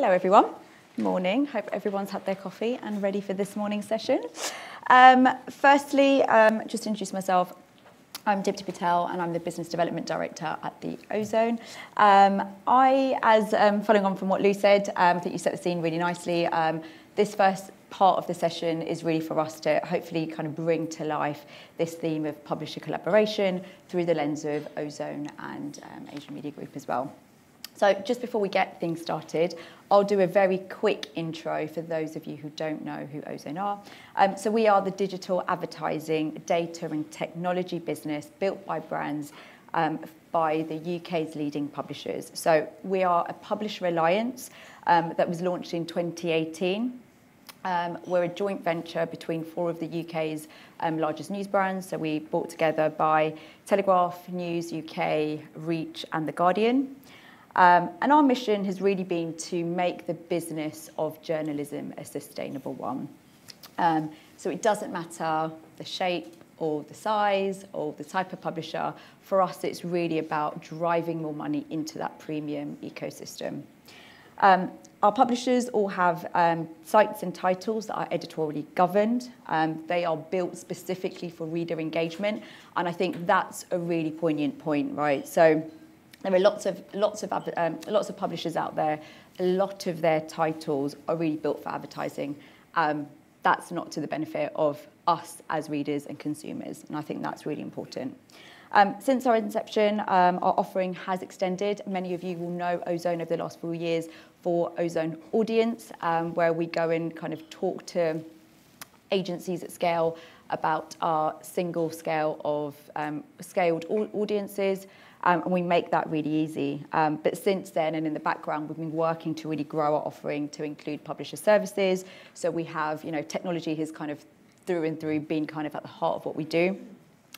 Hello everyone, morning. Hope everyone's had their coffee and ready for this morning's session. Firstly, just to introduce myself, I'm Dipti Patel and I'm the Business Development Director at the Ozone. Following on from what Lou said, I think you set the scene really nicely. This first part of the session is really for us to hopefully kind of bring to life this theme of publisher collaboration through the lens of Ozone and Asian Media Group as well. So just before we get things started, I'll do a very quick intro for those of you who don't know who Ozone are. So we are the digital advertising, data and technology business built by brands by the UK's leading publishers. So we are a publisher alliance that was launched in 2018. We're a joint venture between 4 of the UK's largest news brands. So we brought together by Telegraph, News UK, Reach and The Guardian. And our mission has really been to make the business of journalism a sustainable one. So it doesn't matter the shape or the size or the type of publisher. For us, it's really about driving more money into that premium ecosystem. Our publishers all have sites and titles that are editorially governed. They are built specifically for reader engagement. And I think that's a really poignant point, right? So there are lots of publishers out there. A lot of their titles are really built for advertising. That's not to the benefit of us as readers and consumers, and I think that's really important. Since our inception, our offering has extended. Many of you will know Ozone over the last few years for Ozone Audience, where we go and kind of talk to agencies at scale about our single scale of scaled audiences. And we make that really easy. But since then, and in the background, we've been working to really grow our offering to include publisher services. So we have, technology has kind of through and through been kind of at the heart of what we do.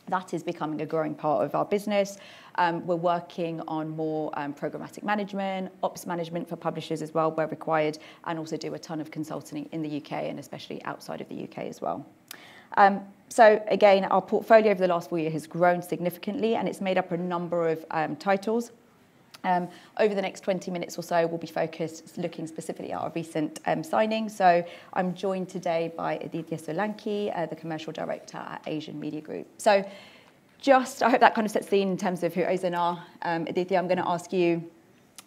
That is becoming a growing part of our business. We're working on more programmatic management, ops management for publishers as well, where required, and also do a ton of consulting in the UK and especially outside of the UK as well. So again, our portfolio over the last 4 years has grown significantly, and it's made up a number of titles. Over the next 20 minutes or so, we'll be focused looking specifically at our recent signings. So I'm joined today by Aditya Solanki, the Commercial Director at Asian Media Group. So I hope that kind of sets the scene in terms of who Ozone are. Aditya, I'm going to ask you,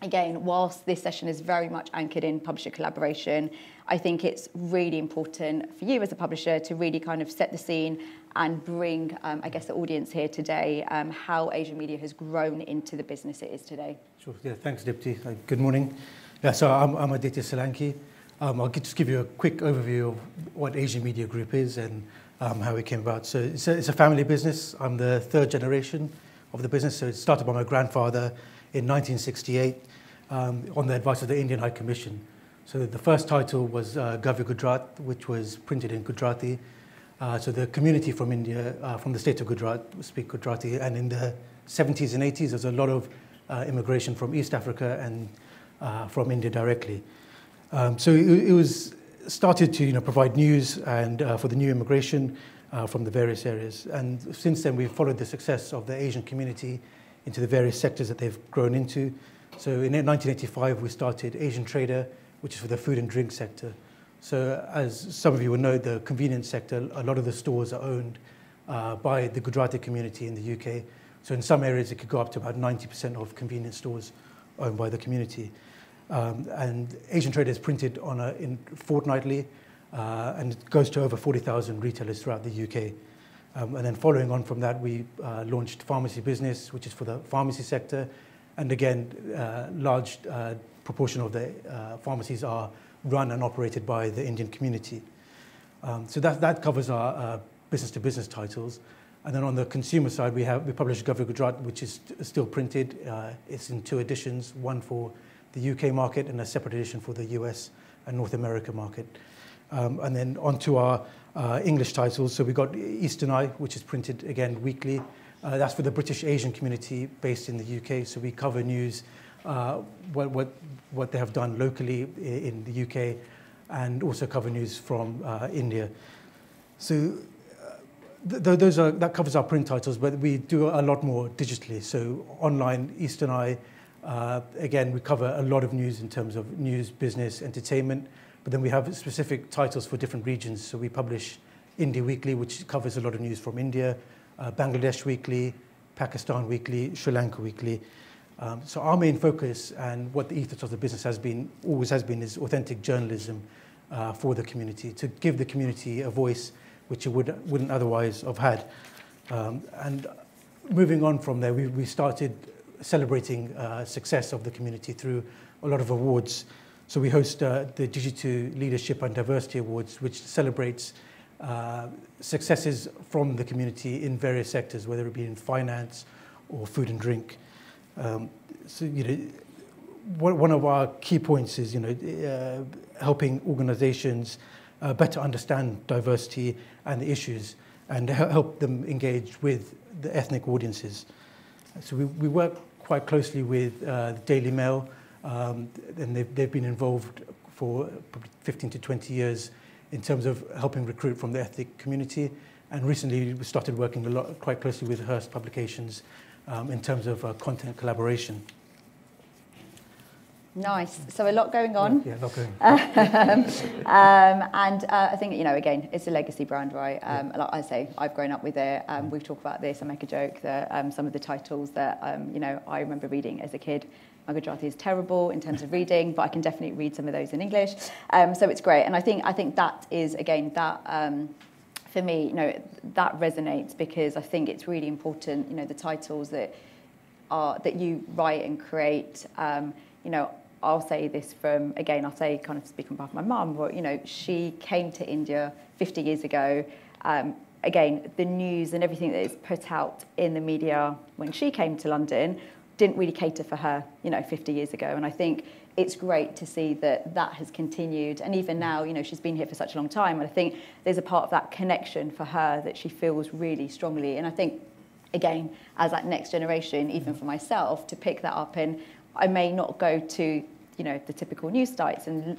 again, whilst this session is very much anchored in publisher collaboration, I think it's really important for you as a publisher to really kind of set the scene and bring, I guess, the audience here today, how Asian Media has grown into the business it is today. Sure. Yeah, thanks, Dipti. Good morning. Yeah, so I'm Aditya Solanki. I'll just give you a quick overview of what Asian Media Group is and how it came about. So it's a family business. I'm the 3rd generation of the business. So it started by my grandfather in 1968 on the advice of the Indian High Commission. So the first title was Gavi Gujarat, which was printed in Gujarati. So the community from India, from the state of Gujarat, speak Gujarati. And in the 70s and 80s, there's a lot of immigration from East Africa and from India directly. So it was started to provide news and for the new immigration from the various areas. And since then, we've followed the success of the Asian community into the various sectors that they've grown into. So in 1985, we started Asian Trader, which is for the food and drink sector. So as some of you will know, the convenience sector, a lot of the stores are owned by the Gujarati community in the UK. So in some areas, it could go up to about 90% of convenience stores owned by the community. And Asian Trader is printed fortnightly, and it goes to over 40,000 retailers throughout the UK. And then following on from that, we launched Pharmacy Business, which is for the pharmacy sector. And again, large proportion of the pharmacies are run and operated by the Indian community. So that covers our business-to-business titles. And then on the consumer side, we publish Gavi Gujarat, which is still printed. It's in 2 editions, one for the UK market and a separate edition for the US and North America market. And then onto our English titles. So we've got Eastern Eye, which is printed again weekly. That's for the British Asian community based in the UK. So we cover news, what they have done locally in the UK, and also cover news from India. So that covers our print titles, but we do a lot more digitally. So online, Eastern Eye Again, we cover a lot of news in terms of news, business, entertainment, but then we have specific titles for different regions. So we publish India Weekly, which covers a lot of news from India, Bangladesh Weekly, Pakistan Weekly, Sri Lanka Weekly. So our main focus and what the ethos of the business always has been, is authentic journalism for the community, to give the community a voice which it wouldn't otherwise have had. And moving on from there, we started celebrating success of the community through a lot of awards. So we host the Digital Leadership and Diversity Awards, which celebrates successes from the community in various sectors, whether it be in finance or food and drink. So, one of our key points is, helping organizations better understand diversity and the issues, and help them engage with the ethnic audiences. So we work quite closely with the Daily Mail, and they've been involved for probably 15 to 20 years in terms of helping recruit from the ethnic community. And recently we started working quite closely with Hearst Publications in terms of content collaboration. Nice. So a lot going on. Yeah, a lot going on. And I think, again, it's a legacy brand, right? Like I say, I've grown up with it. We talk about this. I make a joke that some of the titles that, I remember reading as a kid, my Gujarati is terrible in terms of reading, but I can definitely read some of those in English. So it's great. And I think that is, again, that for me, that resonates, because I think it's really important, the titles that you write and create, I'll say this I'll say kind of speaking on behalf of my mum, but, she came to India 50 years ago. Again, the news and everything that is put out in the media when she came to London didn't really cater for her, 50 years ago. And I think it's great to see that has continued. And even now, she's been here for such a long time. And I think there's a part of that connection for her that she feels really strongly. And I think, again, as that next generation, even for myself, to pick that up, and I may not go to, the typical news sites and,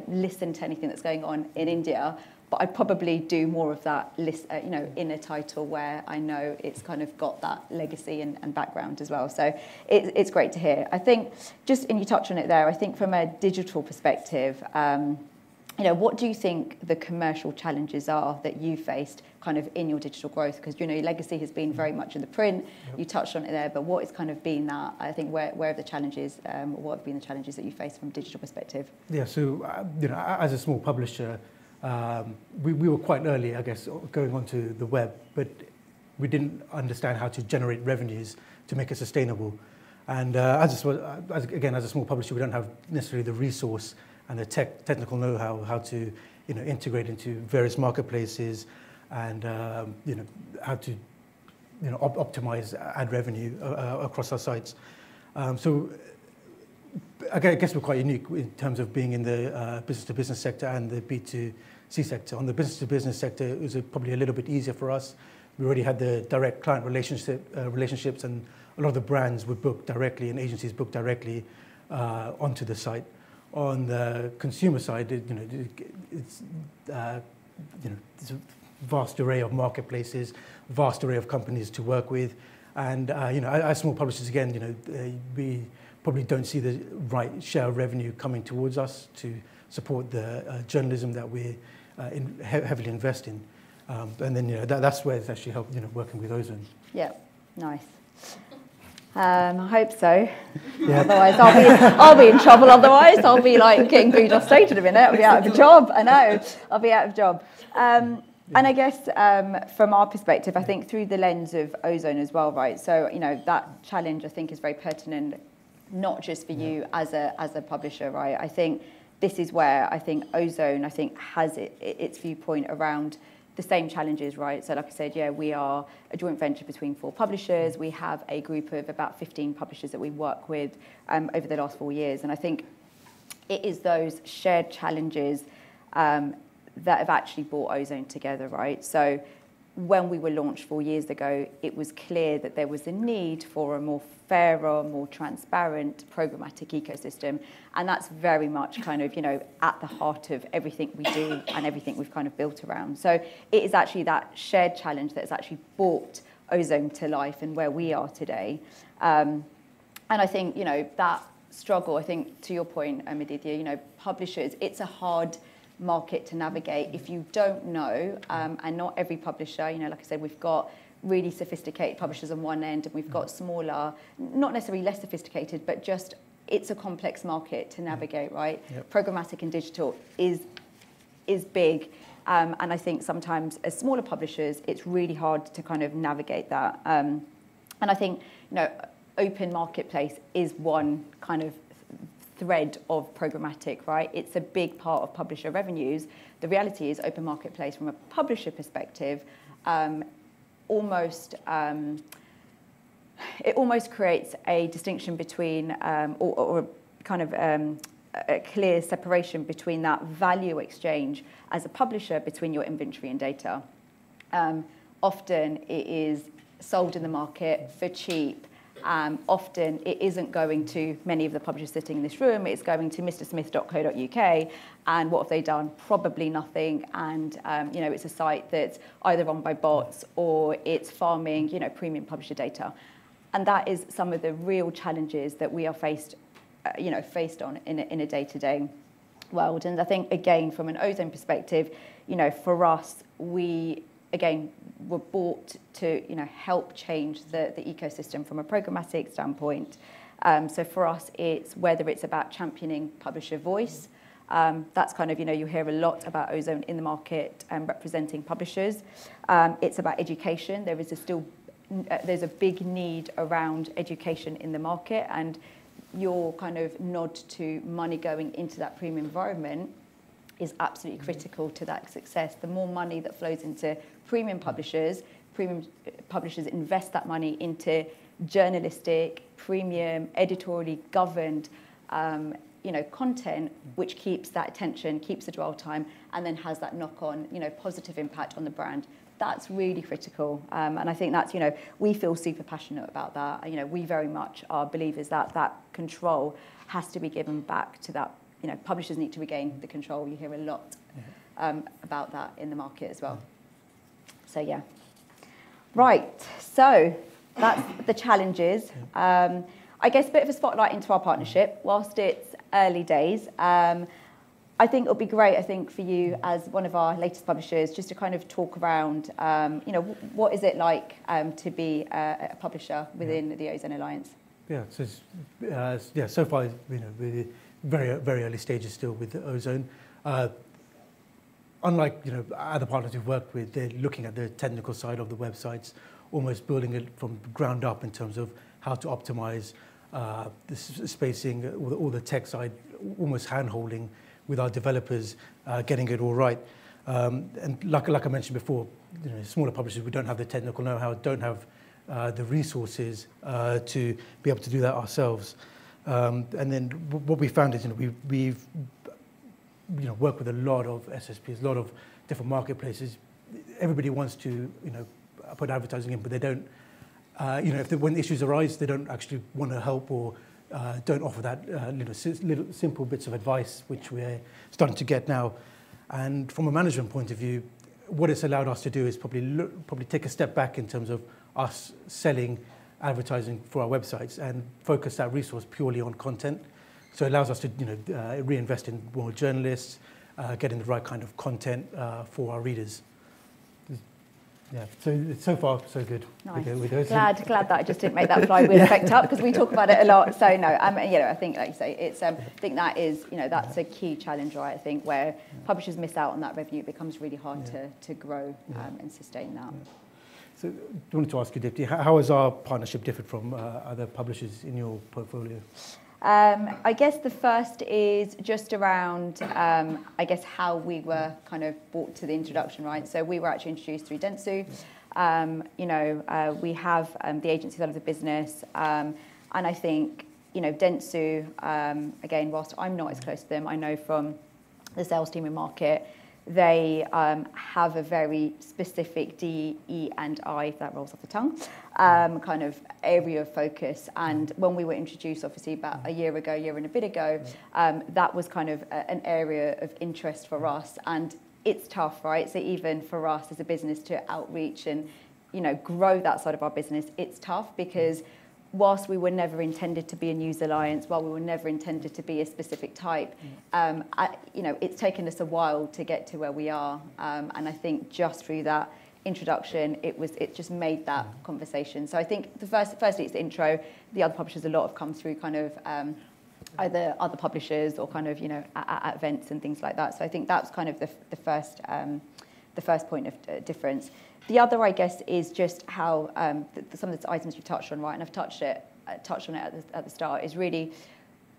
listen to anything that's going on in India, but I probably do more of that, in a title where I know it's kind of got that legacy and background as well. So it's great to hear. I think and you touched on it there, I think from a digital perspective, what do you think the commercial challenges are that you faced kind of in your digital growth? Because, your legacy has been very much in the print. Yep. You touched on it there, but what has kind of been that, I think, where have the challenges, what have been the challenges that you faced from a digital perspective? Yeah, so, as a small publisher, we were quite early, I guess, going onto the web, but we didn't understand how to generate revenues to make it sustainable. And as a small publisher, we don't have necessarily the resource and the technical know-how, how to integrate into various marketplaces, and how to optimize ad revenue across our sites. So I guess we're quite unique in terms of being in the business-to-business sector and the B2C sector. On the business-to-business sector, it was probably a little bit easier for us. We already had the direct client relationships, and a lot of the brands would book directly and agencies book directly onto the site. On the consumer side, it's a vast array of marketplaces, vast array of companies to work with, and as small publishers, again, we probably don't see the right share of revenue coming towards us to support the journalism that we heavily invest in, and then that's where it's actually helped working with Ozone. Yeah, nice. I hope so. Yeah. Otherwise, I'll be in trouble. Otherwise, I'll be like getting booed off stage in a minute. I'll be out of a job. I know. I'll be out of a job. And I guess from our perspective, I think through the lens of Ozone as well, right? So that challenge I think is very pertinent, not just for you as a publisher, right? I think this is where I think Ozone has its viewpoint around the same challenges, right? So like I said, we are a joint venture between 4 publishers. We have a group of about 15 publishers that we work with over the last 4 years. And I think it is those shared challenges that have actually brought Ozone together, right? So when we were launched 4 years ago, it was clear that there was a need for a more fairer, more transparent, programmatic ecosystem. And that's very much kind of, at the heart of everything we do and everything we've kind of built around. So it is actually that shared challenge that has actually brought Ozone to life and where we are today. And I think, that struggle, I think, to your point, Aditya, publishers, it's a hard market to navigate if you don't know, and not every publisher, like I said, we've got really sophisticated publishers on one end, and we've got smaller, not necessarily less sophisticated, but just it's a complex market to navigate, right? Yep. Programmatic and digital is big, and I think sometimes as smaller publishers, it's really hard to kind of navigate that. And I think, open marketplace is one kind of thread of programmatic, right? It's a big part of publisher revenues. The reality is open marketplace from a publisher perspective, it almost creates a distinction between, or kind of a clear separation between that value exchange as a publisher between your inventory and data. Often it is sold in the market for cheap. Often it isn't going to many of the publishers sitting in this room, it's going to mrsmith.co.uk, and what have they done? Probably nothing, and it's a site that's either run by bots or it's farming premium publisher data. And that is some of the real challenges that we are faced on in a day-to-day world. And I think, again, from an Ozone perspective, for us, we again were bought to help change the ecosystem from a programmatic standpoint. So for us, it's whether it's about championing publisher voice. That's kind of, you hear a lot about Ozone in the market and representing publishers. It's about education. There's a big need around education in the market, and your kind of nod to money going into that premium environment is absolutely critical to that success. The more money that flows into premium publishers invest that money into journalistic, premium, editorially governed content, which keeps that attention, keeps the dwell time, and then has that knock-on, positive impact on the brand. That's really critical, and I think that's, we feel super passionate about that. We very much are believers that that control has to be given back to that. Publishers need to regain the control. You hear a lot about that in the market as well. So yeah, right. So that's the challenges. I guess a bit of a spotlight into our partnership. Whilst it's early days, I think it'll be great, for you as one of our latest publishers, just to kind of talk around, what is it like to be a publisher within the Ozone Alliance? Yeah, so far, we're very, very early stages still with the Ozone. Unlike, other partners we've worked with, they're looking at the technical side of the websites, almost building it from the ground up in terms of how to optimize the spacing, all the tech side, almost hand-holding with our developers, getting it all right. And like I mentioned before, smaller publishers, we don't have the technical know-how, don't have the resources to be able to do that ourselves. And then what we found is, we've worked with a lot of SSPs, a lot of different marketplaces. Everybody wants to, put advertising in, but they don't, when issues arise, they don't actually want to help or don't offer that little simple bits of advice, which we're starting to get now. And from a management point of view, what it's allowed us to do is probably take a step back in terms of us selling advertising for our websites and focus that resource purely on content. So it allows us to reinvest in more journalists, getting the right kind of content for our readers. Yeah, so far so good. Nice. Glad that I just didn't make that flywheel effect up, because we talk about it a lot. So no, I think, like you say, it's I think that is that's a key challenge, right? I think where publishers miss out on that revenue, it becomes really hard to grow and sustain that. Yeah. So I wanted to ask you, Dipti, how has our partnership differed from other publishers in your portfolio? I guess the first is just around, how we were kind of brought to the introduction, right? So we were actually introduced through Dentsu. We have the agency side of the business, and I think, Dentsu, again, whilst I'm not as close to them, I know from the sales team in market, they have a very specific D, E, and I, if that rolls off the tongue, kind of area of focus. And when we were introduced, obviously, about a year and a bit ago, that was kind of an area of interest for us. And it's tough, right? So even for us as a business to outreach and, grow that side of our business, it's tough because whilst we were never intended to be a news alliance, while we were never intended to be a specific type, it's taken us a while to get to where we are. And I think just through that introduction, it just made that conversation. So I think firstly it's the intro. The other publishers, a lot have come through kind of either other publishers or kind of at events and things like that. So I think that's kind of the first point of difference. The other, I guess, is just how some of the items you touched on, right? And I've touched on it at the start. Is really,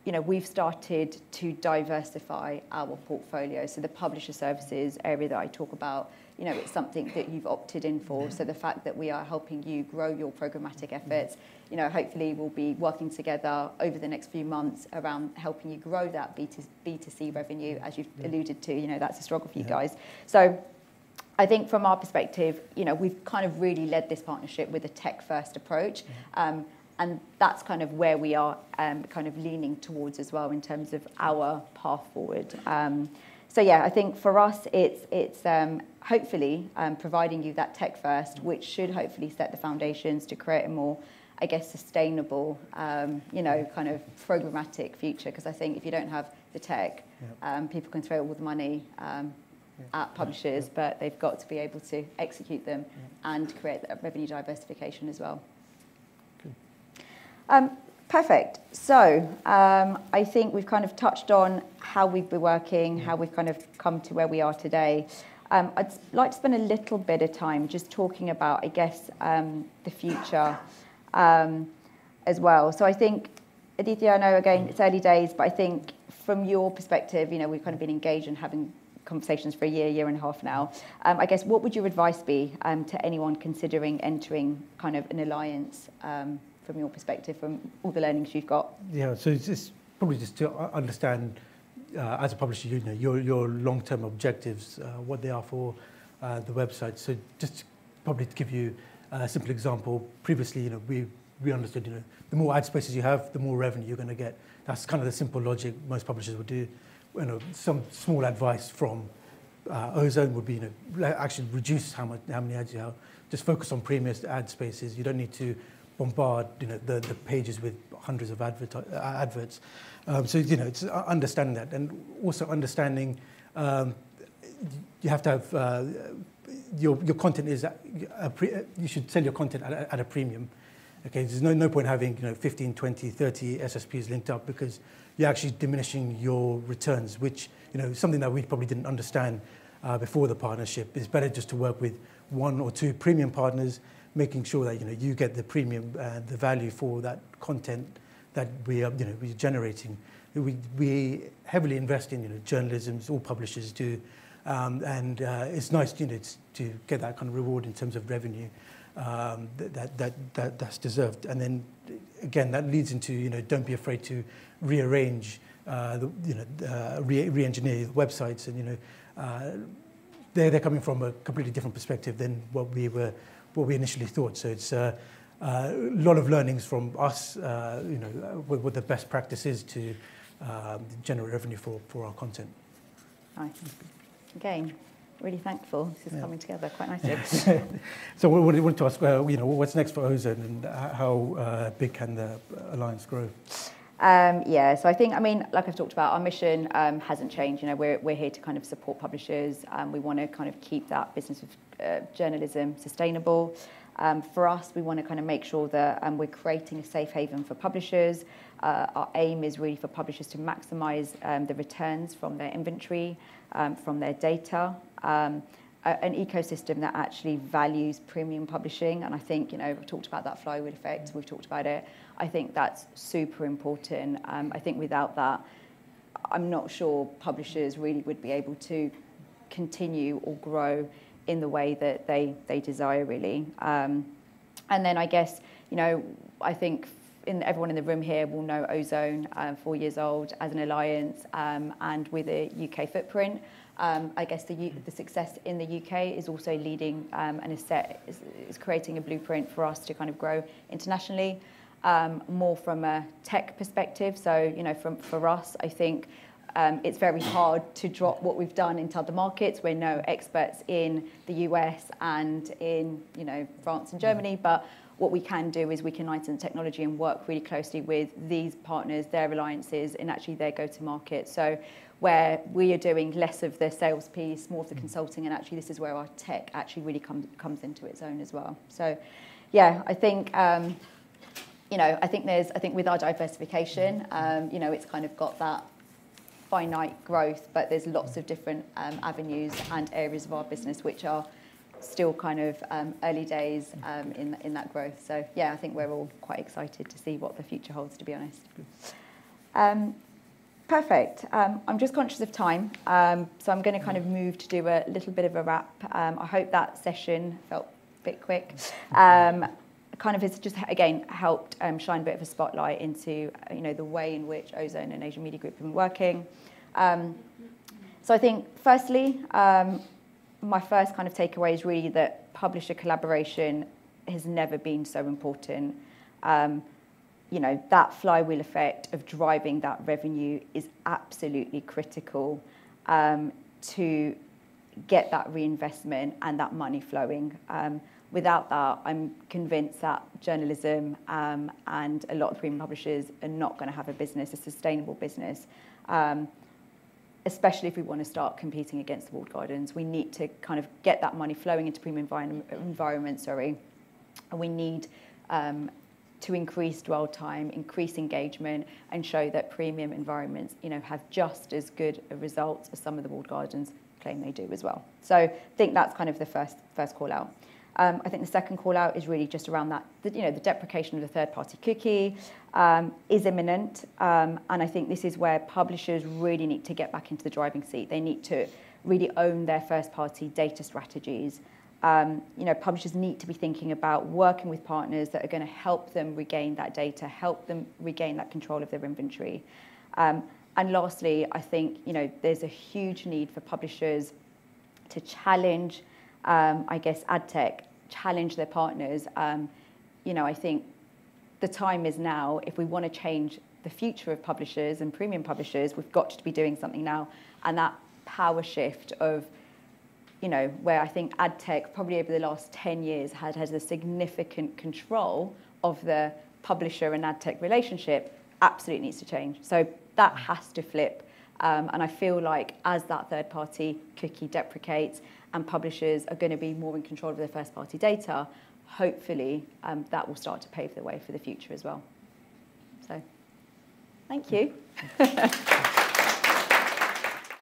we've started to diversify our portfolio. So the publisher services area that I talk about, it's something that you've opted in for. So the fact that we are helping you grow your programmatic efforts, hopefully we'll be working together over the next few months around helping you grow that B2C revenue, as you've alluded to. That's a struggle for you guys. So I think from our perspective, we've kind of really led this partnership with a tech-first approach. And that's kind of where we are kind of leaning towards as well in terms of our path forward. So yeah, I think for us, it's hopefully providing you that tech-first, which should hopefully set the foundations to create a more, I guess, sustainable, kind of programmatic future. Because I think if you don't have the tech, people can throw all the money at publishers, but they've got to be able to execute them and create that revenue diversification as well. Perfect. So I think we've kind of touched on how we've been working, how we've kind of come to where we are today. I'd like to spend a little bit of time just talking about, I guess, the future as well. So I think, Aditya, I know, again, it's early days, but I think from your perspective, we've kind of been engaged in having conversations for a year and a half now. I guess, what would your advice be to anyone considering entering kind of an alliance from your perspective, from all the learnings you've got? Yeah, so it's probably just to understand as a publisher, your long-term objectives, what they are for the website. So just probably to give you a simple example, previously, we understood, the more ad spaces you have, the more revenue you're going to get. That's kind of the simple logic most publishers would do. Some small advice from Ozone would be, actually reduce how many ads you have. Just focus on premium ad spaces. You don't need to bombard, the pages with hundreds of adverts. So it's understanding that, and also understanding you have to have your content is you should sell your content at a premium. Okay, there's no point having 15, 20, 30 SSPs linked up, because you're actually diminishing your returns, which something that we probably didn't understand before the partnership. It's better just to work with one or two premium partners, making sure that you get the premium, the value for that content that we're generating. We heavily invest in journalism, all publishers do, and it's nice to get that kind of reward in terms of revenue. That's deserved. And then again, that leads into don't be afraid to rearrange, re-engineer websites, and they're coming from a completely different perspective than what we initially thought. So it's a lot of learnings from us, what the best practice is to generate revenue for our content. Nice. Again, really thankful. This is coming together quite nicely. So we wanted to ask, what's next for Ozone, and how big can the alliance grow? So I think, like I've talked about, our mission hasn't changed. We're here to kind of support publishers. We want to kind of keep that business of journalism sustainable. For us, we want to kind of make sure that we're creating a safe haven for publishers. Our aim is really for publishers to maximise the returns from their inventory, from their data, an ecosystem that actually values premium publishing. And I think, we've talked about that flywheel effect, we've talked about it. I think that's super important. I think without that, I'm not sure publishers really would be able to continue or grow in the way that they desire, really. And then I guess, I think everyone in the room here will know Ozone, 4 years old as an alliance, and with a UK footprint. I guess the success in the UK is also leading and is creating a blueprint for us to kind of grow internationally, more from a tech perspective. So, for us, I think it's very hard to drop what we've done into other markets. We're no experts in the US and in, France and Germany, but what we can do is we can license technology and work really closely with these partners, their alliances, and actually their go-to-market. So where we are doing less of the sales piece, more of the consulting, and actually this is where our tech actually really comes into its own as well. So yeah, I think, you know, I think with our diversification, you know, it's kind of got that finite growth, but there's lots of different avenues and areas of our business which are still kind of early days in that growth. So yeah, I think we're all quite excited to see what the future holds, to be honest. Perfect. I'm just conscious of time, so I'm going to kind of move to do a little bit of a wrap. I hope that session felt a bit quick. Kind of has just, again, helped shine a bit of a spotlight into, you know, the way in which Ozone and Asian Media Group have been working. So I think, firstly, my first kind of takeaway is really that publisher collaboration has never been so important. You know, that flywheel effect of driving that revenue is absolutely critical to get that reinvestment and that money flowing. Without that, I'm convinced that journalism and a lot of premium publishers are not going to have a business, a sustainable business, especially if we want to start competing against the walled gardens. We need to kind of get that money flowing into premium environments, and we need to increase dwell time, increase engagement, and show that premium environments, you know, have just as good a results as some of the walled gardens claim they do as well. So I think that's kind of the first call out. I think the second call out is really just around that, you know, the deprecation of the third-party cookie is imminent, and I think this is where publishers really need to get back into the driving seat. They need to really own their first-party data strategies. You know, publishers need to be thinking about working with partners that are going to help them regain that data, help them regain that control of their inventory. And lastly, I think, you know, there's a huge need for publishers to challenge, I guess, ad tech, challenge their partners. You know, I think the time is now. If we want to change the future of publishers and premium publishers, we've got to be doing something now. And that power shift of, you know, where I think ad tech probably over the last 10 years has a significant control of the publisher and ad tech relationship, absolutely needs to change. So that has to flip. And I feel like as that third-party cookie deprecates and publishers are going to be more in control of their first-party data, hopefully that will start to pave the way for the future as well. So, thank you.